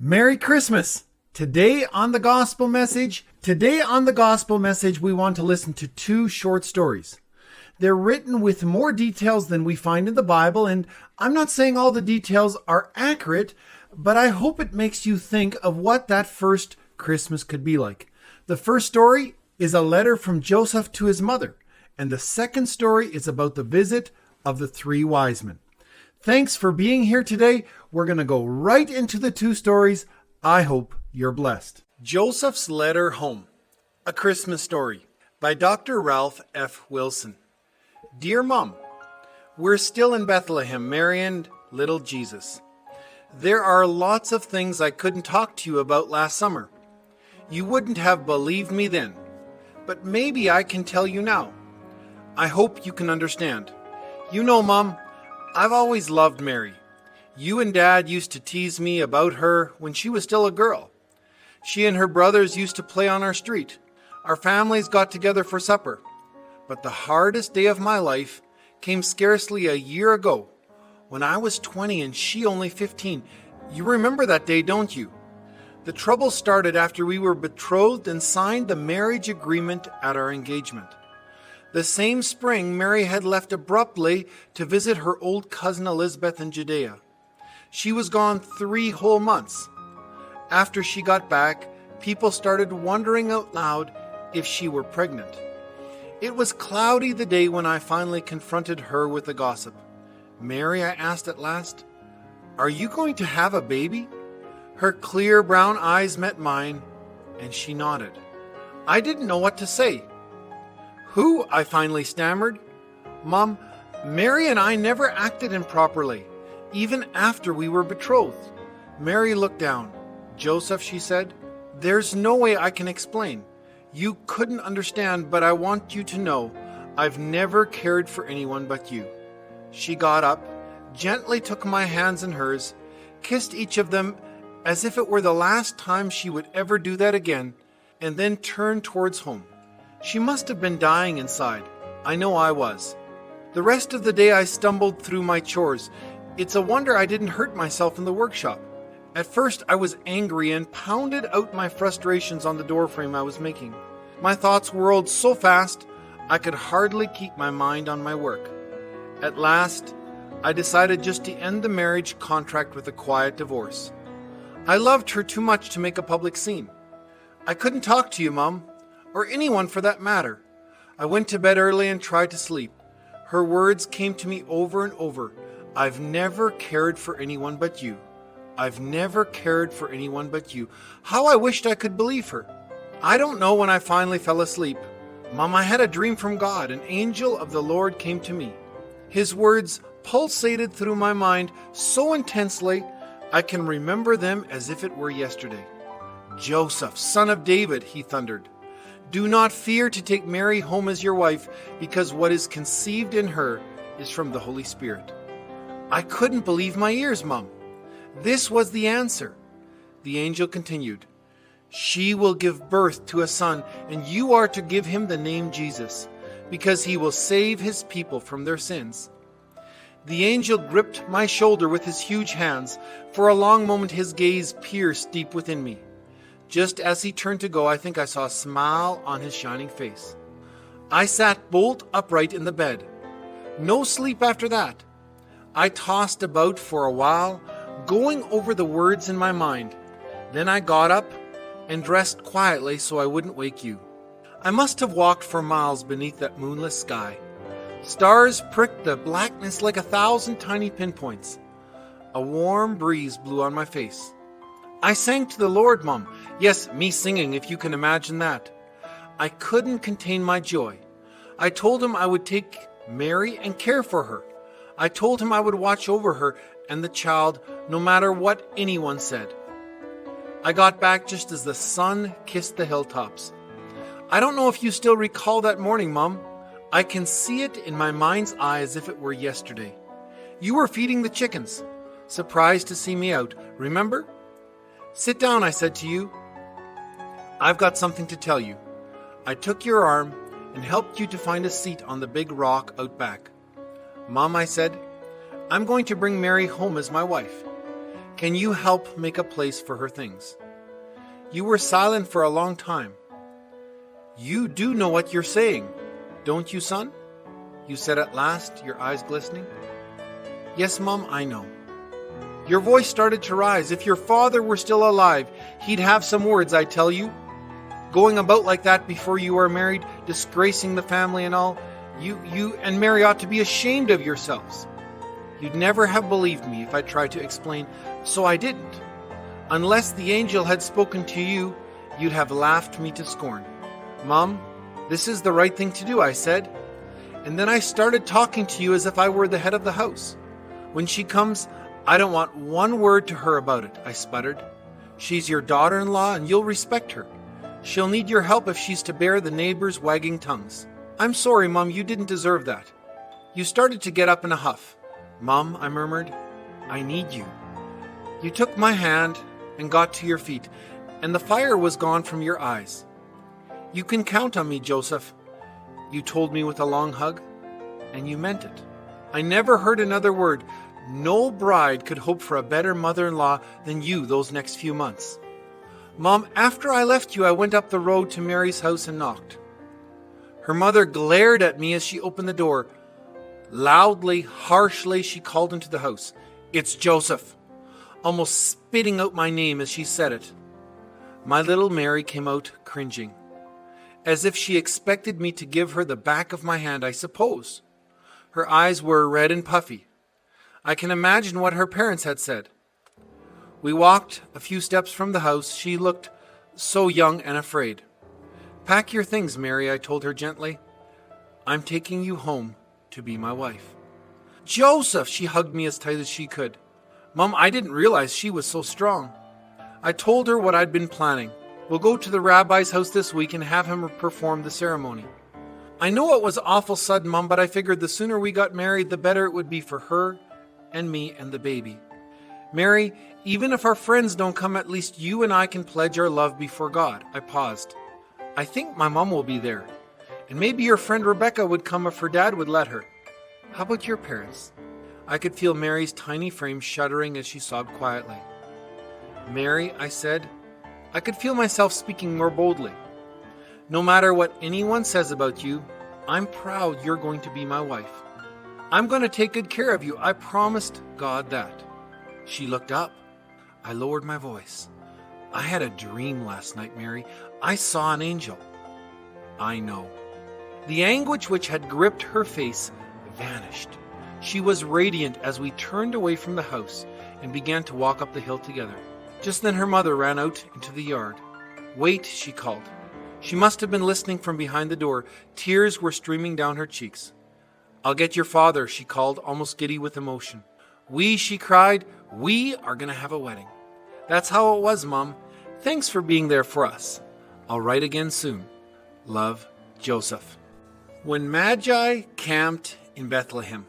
Merry Christmas! Today on the Gospel Message, we want to listen to two short stories. They're written with more details than we find in the Bible, and I'm not saying all the details are accurate, but I hope it makes you think of what that first Christmas could be like. The first story is a letter from Joseph to his mother, and the second story is about the visit of the three wise men. Thanks for being here today. We're going to go right into the two stories. I hope you're blessed. Joseph's Letter Home, A Christmas Story by Dr. Ralph F. Wilson. Dear Mom, we're still in Bethlehem, Mary and little Jesus. There are lots of things I couldn't talk to you about last summer. You wouldn't have believed me then, but maybe I can tell you now. I hope you can understand. You know, Mom, I've always loved Mary. You and Dad used to tease me about her when she was still a girl. She and her brothers used to play on our street. Our families got together for supper. But the hardest day of my life came scarcely a year ago, when I was 20 and she only 15. You remember that day, don't you? The trouble started after we were betrothed and signed the marriage agreement at our engagement. The same spring, Mary had left abruptly to visit her old cousin Elizabeth in Judea. She was gone 3 whole months. After she got back, people started wondering out loud if she were pregnant. It was cloudy the day when I finally confronted her with the gossip. Mary, I asked at last, "Are you going to have a baby?" Her clear brown eyes met mine, and she nodded. I didn't know what to say. "Who?" I finally stammered. "Mom, Mary and I never acted improperly, even after we were betrothed." Mary looked down. "Joseph," she said, "there's no way I can explain. You couldn't understand, but I want you to know I've never cared for anyone but you." She got up, gently took my hands in hers, kissed each of them as if it were the last time she would ever do that again, and then turned towards home. She must have been dying inside. I know I was. The rest of the day I stumbled through my chores. It's a wonder I didn't hurt myself in the workshop. At first I was angry and pounded out my frustrations on the doorframe I was making. My thoughts whirled so fast I could hardly keep my mind on my work. At last, I decided just to end the marriage contract with a quiet divorce. I loved her too much to make a public scene. I couldn't talk to you, Mom, or anyone for that matter. I went to bed early and tried to sleep. Her words came to me over and over. I've never cared for anyone but you. I've never cared for anyone but you. How I wished I could believe her. I don't know when I finally fell asleep. Mom, I had a dream from God. An angel of the Lord came to me. His words pulsated through my mind so intensely I can remember them as if it were yesterday. "Joseph, son of David," he thundered, "do not fear to take Mary home as your wife, because what is conceived in her is from the Holy Spirit." I couldn't believe my ears, Mom. This was the answer. The angel continued, "She will give birth to a son, and you are to give him the name Jesus, because he will save his people from their sins." The angel gripped my shoulder with his huge hands. For a long moment his gaze pierced deep within me. Just as he turned to go, I think I saw a smile on his shining face. I sat bolt upright in the bed. No sleep after that. I tossed about for a while, going over the words in my mind. Then I got up and dressed quietly so I wouldn't wake you. I must have walked for miles beneath that moonless sky. Stars pricked the blackness like 1,000 tiny pinpoints. A warm breeze blew on my face. I sang to the Lord, Mom. Yes, me singing, if you can imagine that. I couldn't contain my joy. I told him I would take Mary and care for her. I told him I would watch over her and the child, no matter what anyone said. I got back just as the sun kissed the hilltops. I don't know if you still recall that morning, Mom. I can see it in my mind's eye as if it were yesterday. You were feeding the chickens, surprised to see me out. Remember? "Sit down," I said to you. "I've got something to tell you." I took your arm and helped you to find a seat on the big rock out back. "Mom," I said, "I'm going to bring Mary home as my wife. Can you help make a place for her things? You were silent for a long time. You do know what you're saying, don't you, son? You said at last, your eyes glistening. Yes, Mom, I know. Your voice started to rise. If your father were still alive, he'd have some words, I tell you. Going about like that before you are married, disgracing the family and all, you and Mary ought to be ashamed of yourselves. You'd never have believed me if I tried to explain, so I didn't. Unless the angel had spoken to you, you'd have laughed me to scorn. Mom, this is the right thing to do, I said. And then I started talking to you as if I were the head of the house. When she comes, I don't want one word to her about it, I sputtered. She's your daughter-in-law and you'll respect her. She'll need your help if she's to bear the neighbors' wagging tongues. I'm sorry, Mom, you didn't deserve that. You started to get up in a huff. Mom, I murmured, I need you. You took my hand and got to your feet, and the fire was gone from your eyes. You can count on me, Joseph, you told me with a long hug, and you meant it. I never heard another word. No bride could hope for a better mother-in-law than you those next few months. Mom, after I left you, I went up the road to Mary's house and knocked. Her mother glared at me as she opened the door. Loudly, harshly, she called into the house. It's Joseph, almost spitting out my name as she said it. My little Mary came out cringing, as if she expected me to give her the back of my hand, I suppose. Her eyes were red and puffy. I can imagine what her parents had said. We walked a few steps from the house. She looked so young and afraid. Pack your things, Mary, I told her gently. I'm taking you home to be my wife. Joseph, she hugged me as tight as she could. Mom, I didn't realize she was so strong. I told her what I'd been planning. We'll go to the rabbi's house this week and have him perform the ceremony. I know it was awful sudden, Mom, but I figured the sooner we got married, the better it would be for her and me and the baby. Mary, even if our friends don't come, at least you and I can pledge our love before God. I paused. I think my mom will be there. And maybe your friend Rebecca would come if her dad would let her. How about your parents? I could feel Mary's tiny frame shuddering as she sobbed quietly. Mary, I said, I could feel myself speaking more boldly. No matter what anyone says about you, I'm proud you're going to be my wife. I'm going to take good care of you. I promised God that. She looked up. I lowered my voice. I had a dream last night, Mary. I saw an angel. I know. The anguish which had gripped her face vanished. She was radiant as we turned away from the house and began to walk up the hill together. Just then her mother ran out into the yard. Wait, she called. She must have been listening from behind the door. Tears were streaming down her cheeks. I'll get your father, she called, almost giddy with emotion. We, she cried, we are going to have a wedding. That's how it was, Mom. Thanks for being there for us. I'll write again soon. Love, Joseph. When Magi camped in Bethlehem.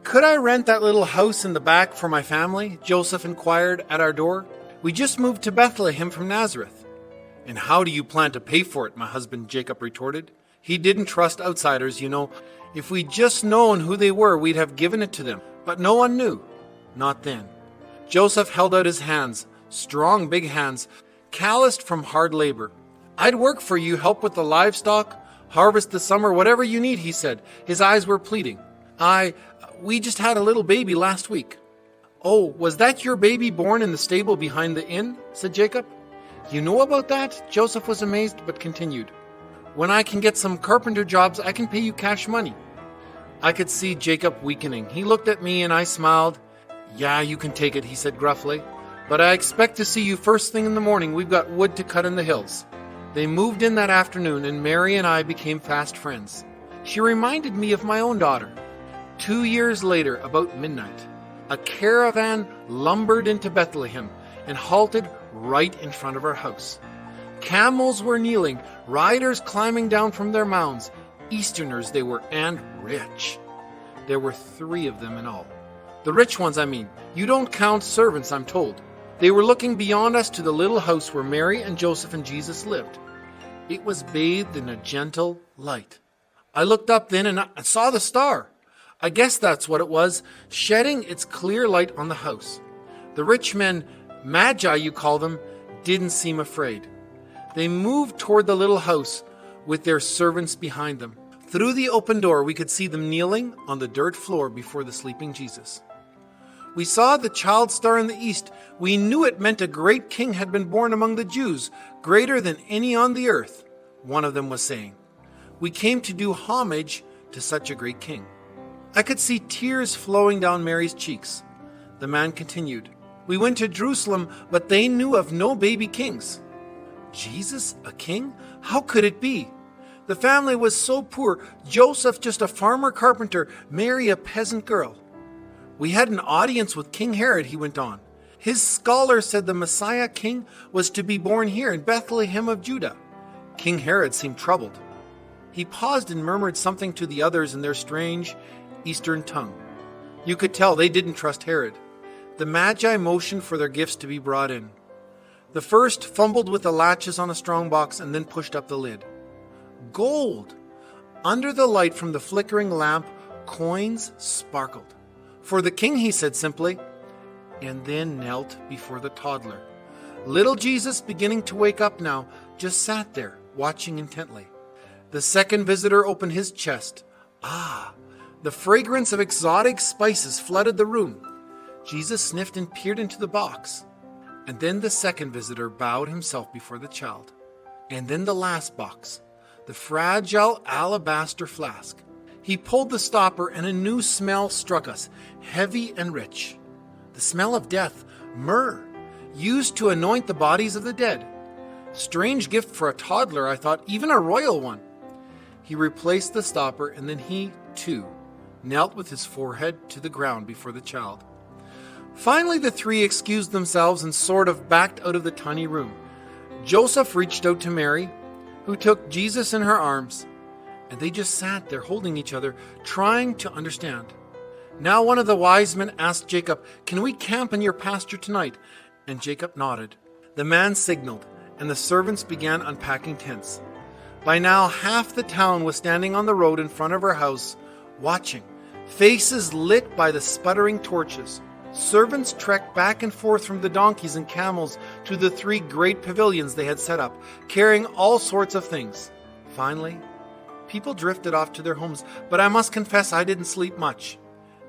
Could I rent that little house in the back for my family? Joseph inquired at our door. We just moved to Bethlehem from Nazareth. And how do you plan to pay for it? My husband Jacob retorted. He didn't trust outsiders, you know. If we'd just known who they were, we'd have given it to them. But no one knew. Not then. Joseph held out his hands, strong big hands, calloused from hard labor. I'd work for you, help with the livestock, harvest the summer, whatever you need, he said. His eyes were pleading. We just had a little baby last week. Oh, was that your baby born in the stable behind the inn? Said Jacob. You know about that? Joseph was amazed, but continued. When I can get some carpenter jobs, I can pay you cash money. I could see Jacob weakening. He looked at me and I smiled. Yeah, you can take it, he said gruffly. But I expect to see you first thing in the morning. We've got wood to cut in the hills. They moved in that afternoon, and Mary and I became fast friends. She reminded me of my own daughter. 2 years later, about midnight, a caravan lumbered into Bethlehem and halted right in front of our house. Camels were kneeling, riders climbing down from their mounds. Easterners they were, and rich. There were 3 of them in all. The rich ones, I mean. You don't count servants, I'm told. They were looking beyond us to the little house where Mary and Joseph and Jesus lived. It was bathed in a gentle light. I looked up then and I saw the star. I guess that's what it was, shedding its clear light on the house. The rich men, Magi you call them, didn't seem afraid. They moved toward the little house with their servants behind them. Through the open door, we could see them kneeling on the dirt floor before the sleeping Jesus. We saw the child star in the east. We knew it meant a great king had been born among the Jews, greater than any on the earth, one of them was saying. We came to do homage to such a great king. I could see tears flowing down Mary's cheeks. The man continued, we went to Jerusalem, but they knew of no baby kings. Jesus, a king? How could it be? The family was so poor. Joseph, just a farmer carpenter, Mary, a peasant girl. We had an audience with King Herod, he went on. His scholars said the Messiah king was to be born here in Bethlehem of Judah. King Herod seemed troubled. He paused and murmured something to the others in their strange Eastern tongue. You could tell they didn't trust Herod. The Magi motioned for their gifts to be brought in. The first fumbled with the latches on a strong box and then pushed up the lid. Gold! Under the light from the flickering lamp, coins sparkled. For the king, he said simply, and then knelt before the toddler. Little Jesus, beginning to wake up now, just sat there, watching intently. The second visitor opened his chest. The fragrance of exotic spices flooded the room. Jesus sniffed and peered into the box. And then the second visitor bowed himself before the child. And then the last box, the fragile alabaster flask. He pulled the stopper and a new smell struck us, heavy and rich. The smell of death, myrrh, used to anoint the bodies of the dead. Strange gift for a toddler, I thought, even a royal one. He replaced the stopper and then he, too, knelt with his forehead to the ground before the child. Finally, the three excused themselves and sort of backed out of the tiny room. Joseph reached out to Mary, who took Jesus in her arms, and they just sat there holding each other, trying to understand. Now one of the wise men asked Jacob, can we camp in your pasture tonight? And Jacob nodded. The man signaled, and the servants began unpacking tents. By now, half the town was standing on the road in front of her house, watching, faces lit by the sputtering torches. Servants trekked back and forth from the donkeys and camels to the three great pavilions they had set up, carrying all sorts of things. Finally, people drifted off to their homes, but I must confess I didn't sleep much.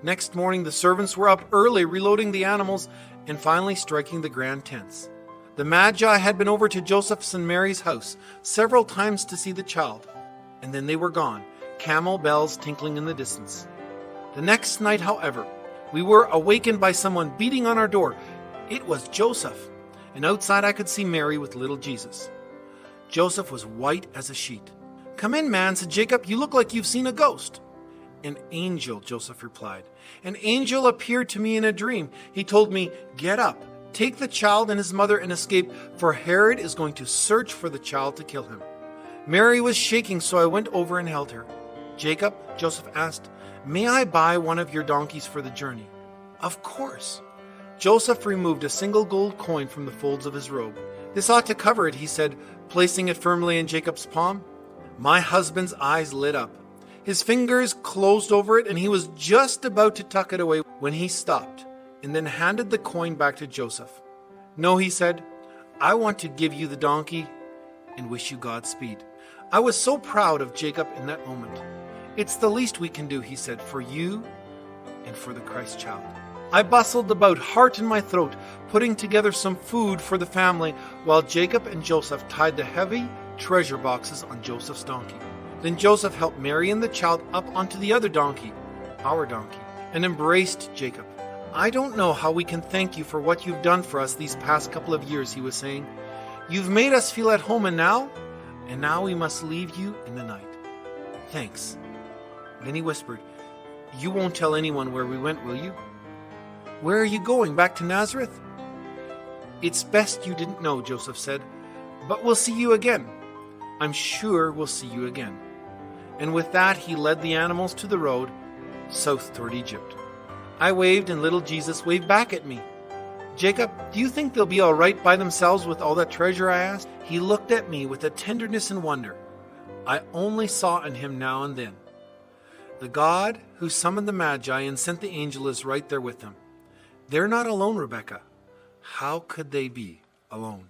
Next morning, the servants were up early reloading the animals and finally striking the grand tents. The Magi had been over to Joseph's and Mary's house several times to see the child, and then they were gone, camel bells tinkling in the distance. The next night, however, we were awakened by someone beating on our door. It was Joseph, and outside I could see Mary with little Jesus. Joseph was white as a sheet. Come in, man, said Jacob. You look like you've seen a ghost. An angel, Joseph replied. An angel appeared to me in a dream. He told me, get up, take the child and his mother and escape, for Herod is going to search for the child to kill him. Mary was shaking, so I went over and held her. Jacob, Joseph asked, may I buy one of your donkeys for the journey? Of course. Joseph removed a single gold coin from the folds of his robe. This ought to cover it, he said, placing it firmly in Jacob's palm. My husband's eyes lit up. His fingers closed over it, and he was just about to tuck it away when he stopped and then handed the coin back to Joseph. No, he said, I want to give you the donkey and wish you Godspeed. I was so proud of Jacob in that moment. It's the least we can do, he said, for you and for the Christ child. I bustled about, heart in my throat, putting together some food for the family, while Jacob and Joseph tied the heavy treasure boxes on Joseph's donkey. Then Joseph helped Mary and the child up onto the other donkey, our donkey, and embraced Jacob. I don't know how we can thank you for what you've done for us these past couple of years, he was saying. You've made us feel at home, and now we must leave you in the night. Thanks. Then he whispered, you won't tell anyone where we went, will you? Where are you going, back to Nazareth? It's best you didn't know, Joseph said, but we'll see you again. I'm sure we'll see you again. And with that, he led the animals to the road, south toward Egypt. I waved, and little Jesus waved back at me. Jacob, do you think they'll be all right by themselves with all that treasure, I asked? He looked at me with a tenderness and wonder I only saw in him now and then. The God who summoned the Magi and sent the angel is right there with them. They're not alone, Rebecca. How could they be alone?